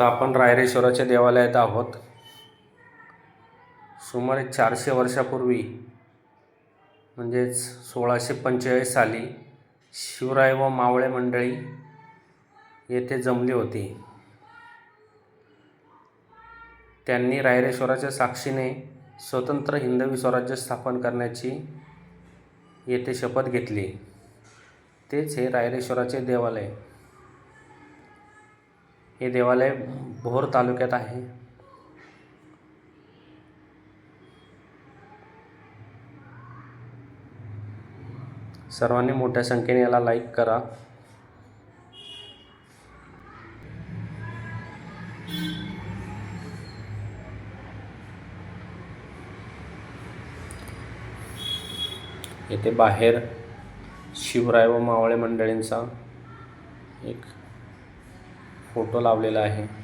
तर आपण रायरेश्वराच्या देवालयात आहोत. सुमारे 400 वर्षापूर्वी म्हणजेच 1645 साली शिवराय व मावळे मंडळी येथे जमली होती. त्यांनी रायरेश्वराच्या साक्षीने स्वतंत्र हिंदवी स्वराज्य स्थापन करण्याची येथे शपथ घेतली. तेच हे रायरेश्वराचे देवालय. हे देवालय भोर तालुक्यात आहे. सर्वांनी मोठ्या संख्येने याला लाईक करा. येथे बाहेर शिवराय व मावळे मंडळींचा एक फोटो लावलेला आहे.